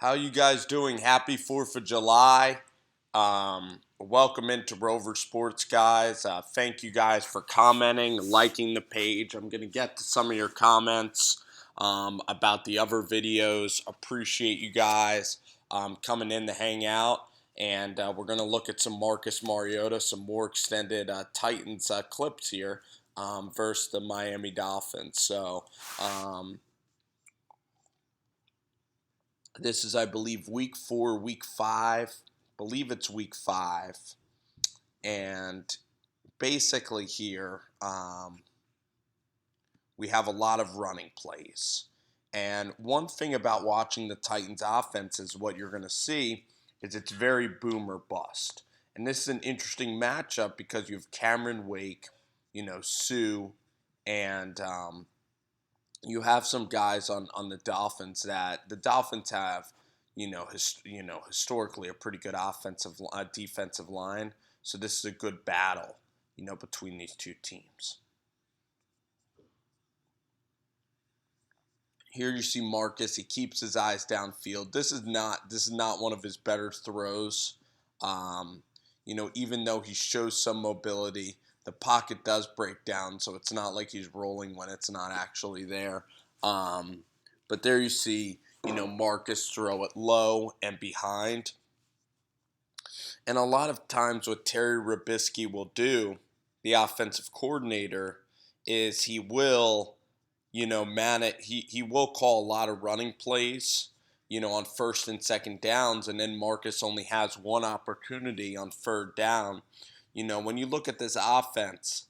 How you guys doing? Happy 4th of July. Welcome into Rover Sports, guys. Thank you guys for commenting, liking the page. I'm going to get to some of your comments about the other videos. Appreciate you guys coming in to hang out. And we're going to look at some Marcus Mariota, some more extended Titans clips here versus the Miami Dolphins. So, this is, I believe, week 4, week 5. I believe it's week 5. And basically here, we have a lot of running plays. And one thing about watching the Titans offense is what you're going to see is it's very boom or bust. And this is an interesting matchup because you have Cameron Wake, Sue, and you have some guys on the Dolphins that the Dolphins have, historically a pretty good defensive line. So this is a good battle, between these two teams. Here you see Marcus. He keeps his eyes downfield. This is not one of his better throws. Even though he shows some mobility, the pocket does break down, so it's not like he's rolling when it's not actually there. But there you see, Marcus throw it low and behind. And a lot of times what Terry Robiskie will do, the offensive coordinator, is he will, man it. He will call a lot of running plays, on first and second downs, and then Marcus only has one opportunity on third down. When you look at this offense,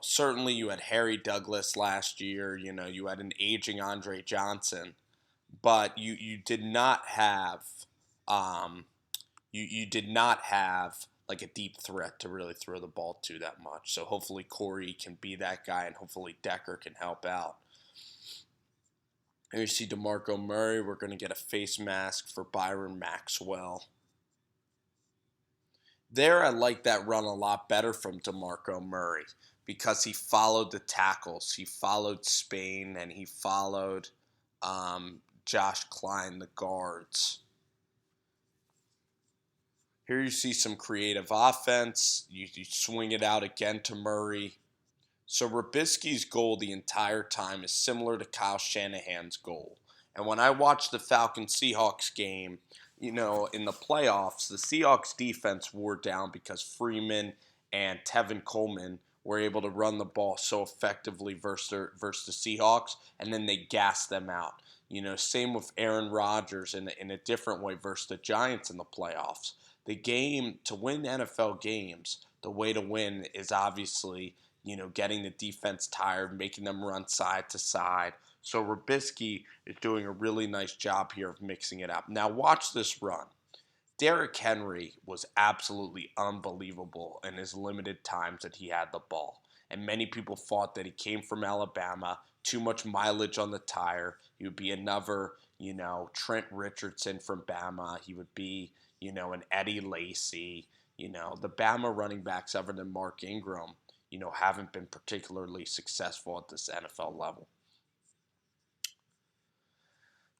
certainly you had Harry Douglas last year, you had an aging Andre Johnson, but you did not have you did not have like a deep threat to really throw the ball to that much. So hopefully Corey can be that guy, and hopefully Decker can help out. Here you see DeMarco Murray. We're going to get a face mask for Byron Maxwell. There, I like that run a lot better from DeMarco Murray because he followed the tackles. He followed Spain, and he followed Josh Klein, the guards. Here you see some creative offense. You swing it out again to Murray. So Robiskie's goal the entire time is similar to Kyle Shanahan's goal. And when I watched the Falcons-Seahawks game, in the playoffs, the Seahawks defense wore down because Freeman and Tevin Coleman were able to run the ball so effectively versus the Seahawks, and then they gassed them out. Same with Aaron Rodgers in a different way versus the Giants in the playoffs. The game, to win NFL games, the way to win is obviously, getting the defense tired, making them run side to side. So Robiskie is doing a really nice job here of mixing it up. Now watch this run. Derrick Henry was absolutely unbelievable in his limited times that he had the ball. And many people thought that he came from Alabama, too much mileage on the tire. He would be another, Trent Richardson from Bama. He would be, an Eddie Lacy. The Bama running backs other than Mark Ingram, haven't been particularly successful at this NFL level.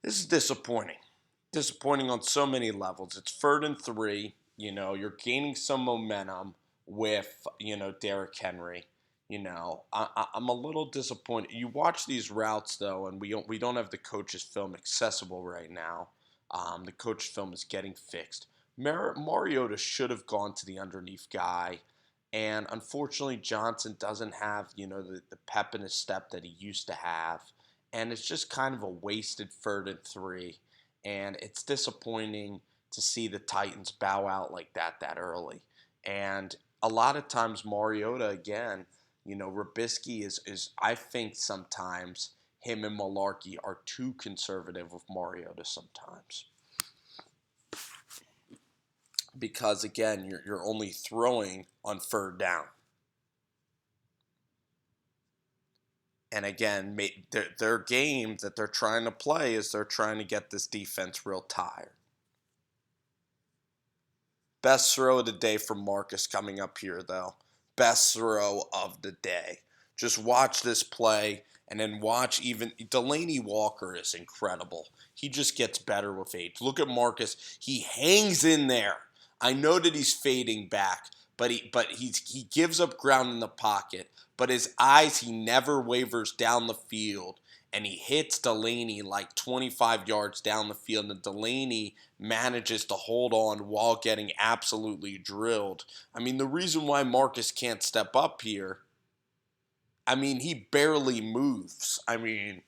This is disappointing. Disappointing on so many levels. It's 3rd and 3. You're gaining some momentum with, Derrick Henry. I'm a little disappointed. You watch these routes though, and we don't have the coach's film accessible right now. The coach's film is getting fixed. Mariota should have gone to the underneath guy, and unfortunately Johnson doesn't have the pep in his step that he used to have, and it's just kind of a wasted 3rd and 3, and it's disappointing to see the Titans bow out like that early. And a lot of times Mariota again. Robiskie is I think sometimes him and Malarkey are too conservative with Mariota sometimes. Because, again, you're only throwing on 3rd down. And, again, their game that they're trying to play is they're trying to get this defense real tired. Best throw of the day from Marcus coming up here, though. Best throw of the day. Just watch this play And then watch even Delaney Walker is incredible. He just gets better with age. Look at Marcus. He hangs in there. I know that he's fading back, but he gives up ground in the pocket. But his eyes, he never wavers down the field. And he hits Delaney like 25 yards down the field. And Delaney manages to hold on while getting absolutely drilled. I mean, the reason why Marcus can't step up here, I mean, he barely moves. I mean,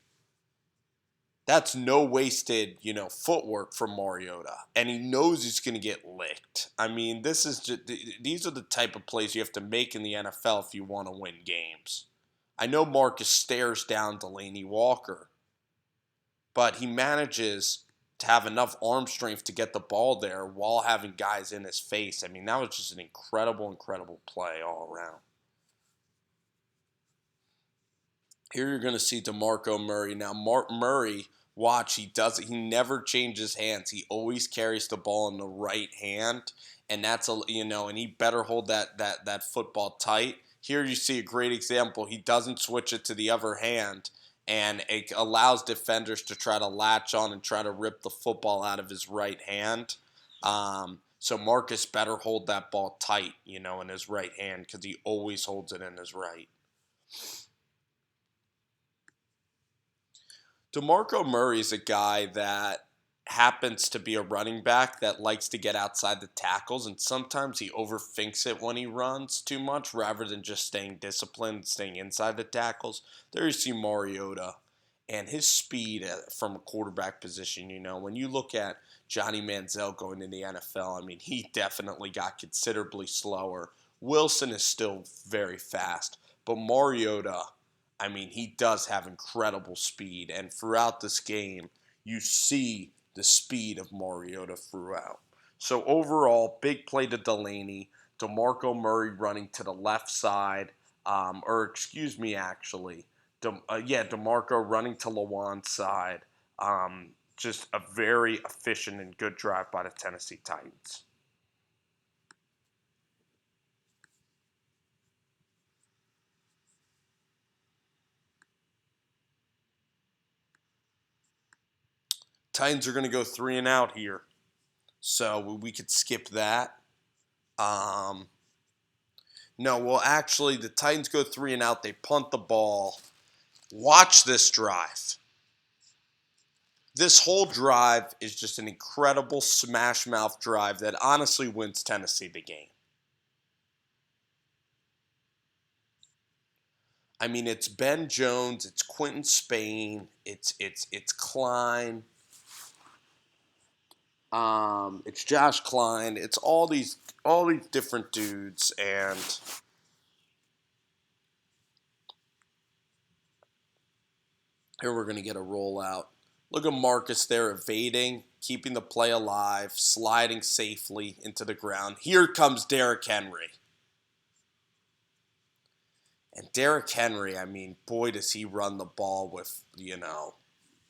that's no wasted, footwork from Mariota. And he knows he's going to get licked. I mean, these are the type of plays you have to make in the NFL if you want to win games. I know Marcus stares down Delaney Walker, but he manages to have enough arm strength to get the ball there while having guys in his face. I mean, that was just an incredible, incredible play all around. Here you're going to see DeMarco Murray. Now, Murray, watch, he never changes hands. He always carries the ball in the right hand, and that's and he better hold that football tight. Here you see a great example. He doesn't switch it to the other hand, and it allows defenders to try to latch on and try to rip the football out of his right hand. So Marcus better hold that ball tight, in his right hand, because he always holds it in his right. DeMarco Murray is a guy that happens to be a running back that likes to get outside the tackles, and sometimes he overthinks it when he runs too much rather than just staying disciplined, staying inside the tackles. There you see Mariota and his speed from a quarterback position. When you look at Johnny Manziel going in the NFL, I mean, he definitely got considerably slower. Wilson is still very fast, but Mariota, I mean, he does have incredible speed, and throughout this game, you see the speed of Mariota throughout. So overall, big play to Delaney, DeMarco Murray running to the left side, DeMarco running to Lawan's side. Just a very efficient and good drive by the Tennessee Titans. Titans are going to go 3 and out here. So we could skip that. No, well, actually, the Titans go 3 and out. They punt the ball. Watch this drive. This whole drive is just an incredible smash-mouth drive that honestly wins Tennessee the game. I mean, it's Ben Jones, it's Quentin Spain, it's Klein. It's Josh Klein. It's all these different dudes, and here we're gonna get a rollout. Look at Marcus there evading, keeping the play alive, sliding safely into the ground. Here comes Derrick Henry. And Derrick Henry, I mean, boy, does he run the ball with,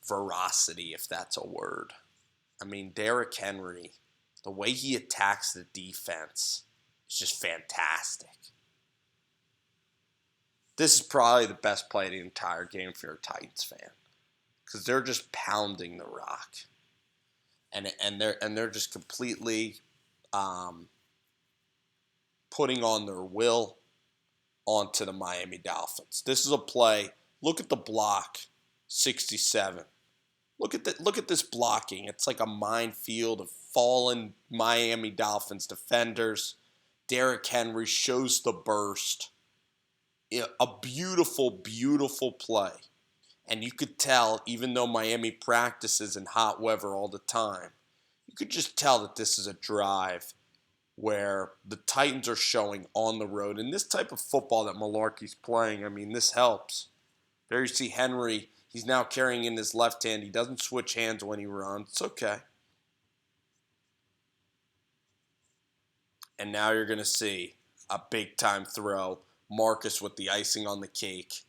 veracity, if that's a word. I mean, Derrick Henry, the way he attacks the defense is just fantastic. This is probably the best play of the entire game if you're a Titans fan, because they're just pounding the rock, and they're just completely putting on their will onto the Miami Dolphins. This is a play. Look at the block, 67. Look at this blocking. It's like a minefield of fallen Miami Dolphins defenders. Derrick Henry shows the burst. A beautiful, beautiful play. And you could tell, even though Miami practices in hot weather all the time, you could just tell that this is a drive where the Titans are showing on the road. And this type of football that Malarkey's playing, I mean, this helps. There you see Henry. He's now carrying in his left hand. He doesn't switch hands when he runs. It's okay. And now you're going to see a big-time throw. Marcus with the icing on the cake.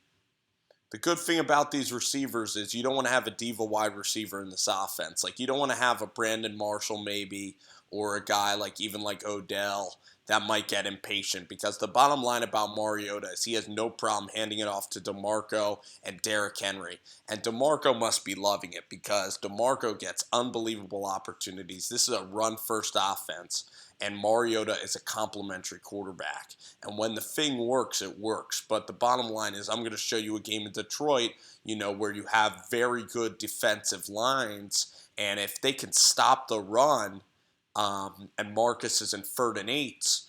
The good thing about these receivers is you don't want to have a diva wide receiver in this offense. Like, you don't want to have a Brandon Marshall maybe or a guy like even like Odell that might get impatient, because the bottom line about Mariota is he has no problem handing it off to DeMarco and Derrick Henry. And DeMarco must be loving it, because DeMarco gets unbelievable opportunities. This is a run-first offense, and Mariota is a complimentary quarterback. And when the thing works, it works. But the bottom line is I'm going to show you a game in Detroit, where you have very good defensive lines, and if they can stop the run, and Marcus is in 3rd and 8s,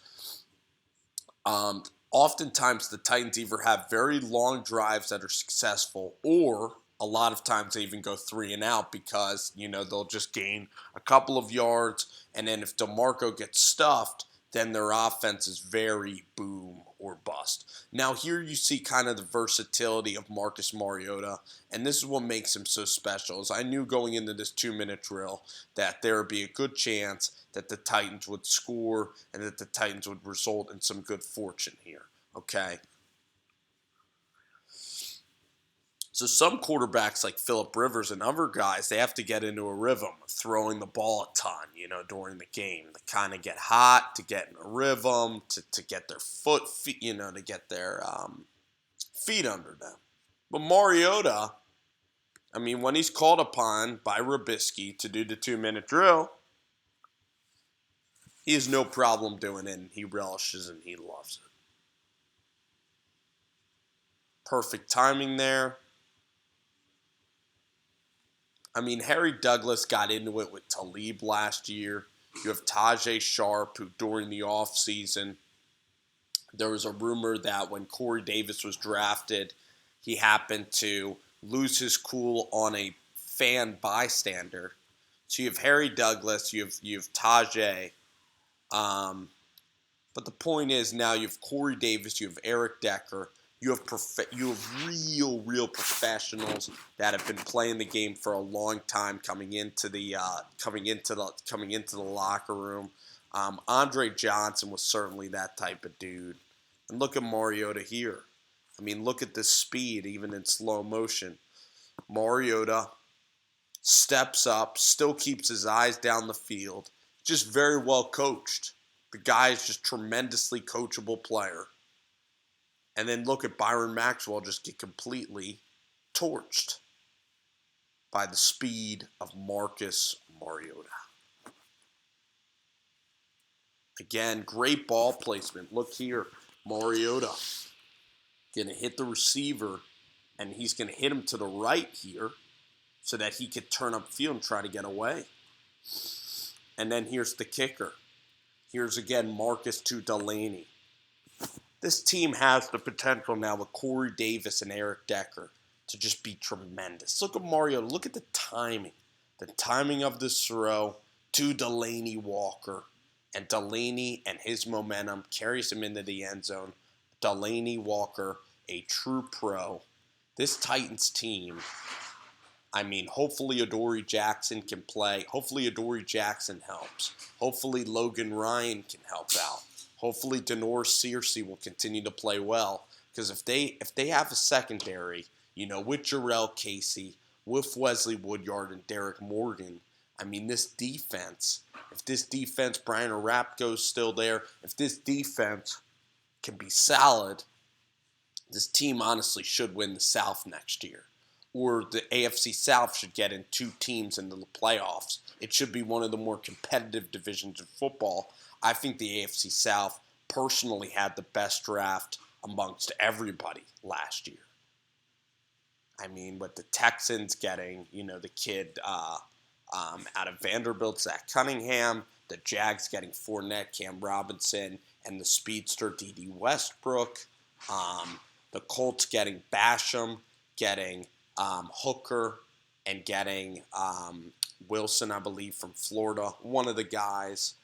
oftentimes the Titans either have very long drives that are successful, or a lot of times they even go 3 and out, because, they'll just gain a couple of yards, and then if DeMarco gets stuffed, then their offense is very boom or bust. Now here you see kind of the versatility of Marcus Mariota, and this is what makes him so special. Is I knew going into this 2-minute drill that there would be a good chance that the Titans would score and that the Titans would result in some good fortune here, okay? So some quarterbacks like Phillip Rivers and other guys, they have to get into a rhythm of throwing the ball a ton, during the game. They kind of get hot, to get in a rhythm, to get their feet, to get their feet under them. But Mariota, when he's called upon by Robisky to do the 2-minute drill, he has no problem doing it, and he relishes and he loves it. Perfect timing there. Harry Douglas got into it with Talib last year. You have Tajay Sharp, who during the offseason, there was a rumor that when Corey Davis was drafted, he happened to lose his cool on a fan bystander. So you have Harry Douglas, you have Tajay. But the point is, now you have Corey Davis, you have Eric Decker. You have real professionals that have been playing the game for a long time, coming into the locker room. Andre Johnson was certainly that type of dude. And look at Mariota here. Look at this speed, even in slow motion. Mariota steps up, still keeps his eyes down the field. Just very well coached. The guy is just tremendously coachable player. And then look at Byron Maxwell just get completely torched by the speed of Marcus Mariota. Again, great ball placement. Look here, Mariota going to hit the receiver, and he's going to hit him to the right here so that he could turn upfield and try to get away. And then here's the kicker. Here's again Marcus to Delaney. This team has the potential now with Corey Davis and Eric Decker to just be tremendous. Look at Mariota. Look at the timing. The timing of this throw to Delaney Walker. And Delaney and his momentum carries him into the end zone. Delaney Walker, a true pro. This Titans team, hopefully Adoree Jackson can play. Hopefully Adoree Jackson helps. Hopefully Logan Ryan can help out. Hopefully Denor Searcy will continue to play well, because if they have a secondary, with Jarrell Casey, with Wesley Woodyard and Derek Morgan, this defense, if this defense, Brian Arapko's still there, if this defense can be solid, this team honestly should win the South next year. Or the AFC South should get in 2 teams into the playoffs. It should be one of the more competitive divisions of football. I think the AFC South personally had the best draft amongst everybody last year. With the Texans getting, the kid out of Vanderbilt, Zach Cunningham, the Jags getting Fournette, Cam Robinson, and the speedster D.D. Westbrook, the Colts getting Basham, getting Hooker, and getting Wilson, I believe, from Florida, one of the guys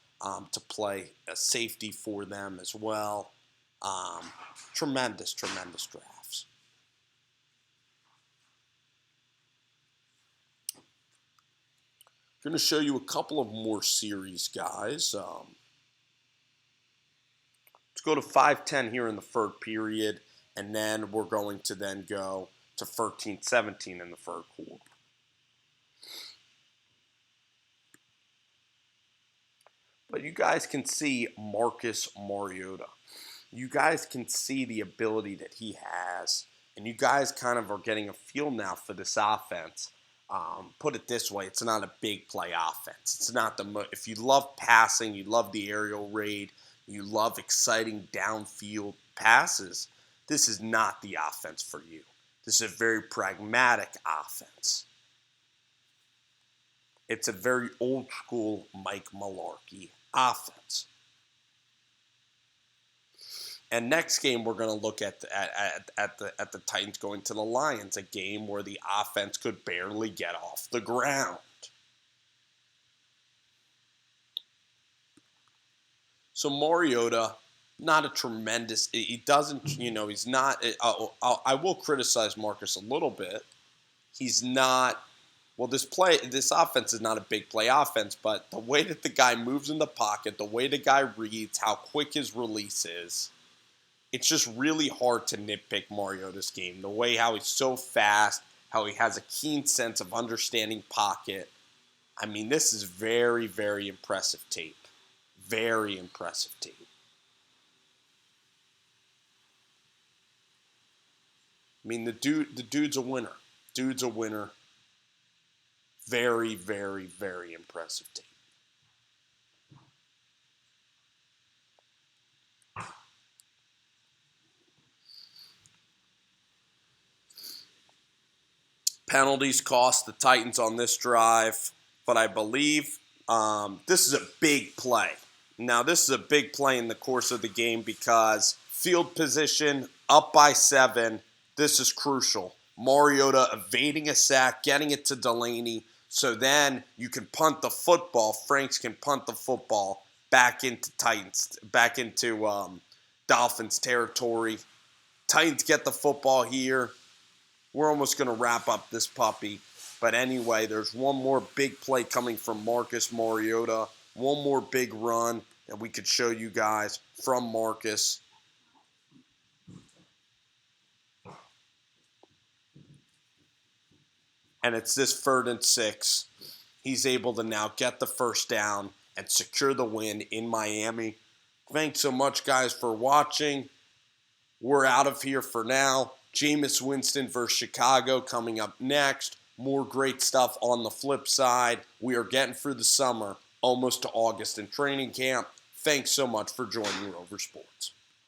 to play a safety for them as well. Tremendous drafts. I'm going to show you a couple of more series, guys. Let's go to 5-10 here in the third period, and then we're going to then go to 13-17 in the third quarter. But you guys can see Marcus Mariota. You guys can see the ability that he has. And you guys kind of are getting a feel now for this offense. Put it this way, it's not a big play offense. It's not if you love passing, you love the aerial raid, you love exciting downfield passes, this is not the offense for you. This is a very pragmatic offense. It's a very old school Mike Mularkey offense. And next game, we're going to look at the Titans going to the Lions, a game where the offense could barely get off the ground. So Mariota, not a tremendous. He doesn't, he's not. I will criticize Marcus a little bit. He's not. Well, this offense is not a big play offense, but the way that the guy moves in the pocket, the way the guy reads, how quick his release is. It's just really hard to nitpick Mariota's game. The way how he's so fast, how he has a keen sense of understanding pocket. I mean, this is very, very impressive tape. Very impressive tape. I mean, the dude's a winner. Dude's a winner. Very, very, very impressive tape. Penalties cost the Titans on this drive, but I believe this is a big play. Now, this is a big play in the course of the game because field position, up by 7, this is crucial. Mariota evading a sack, getting it to Delaney, so then you can punt the football. Franks can punt the football back into Dolphins territory. Titans get the football here. We're almost going to wrap up this puppy. But anyway, there's one more big play coming from Marcus Mariota. One more big run that we could show you guys from Marcus. And it's this 3rd and 6. He's able to now get the first down and secure the win in Miami. Thanks so much, guys, for watching. We're out of here for now. Jameis Winston versus Chicago coming up next. More great stuff on the flip side. We are getting through the summer, almost to August in training camp. Thanks so much for joining Rover Sports.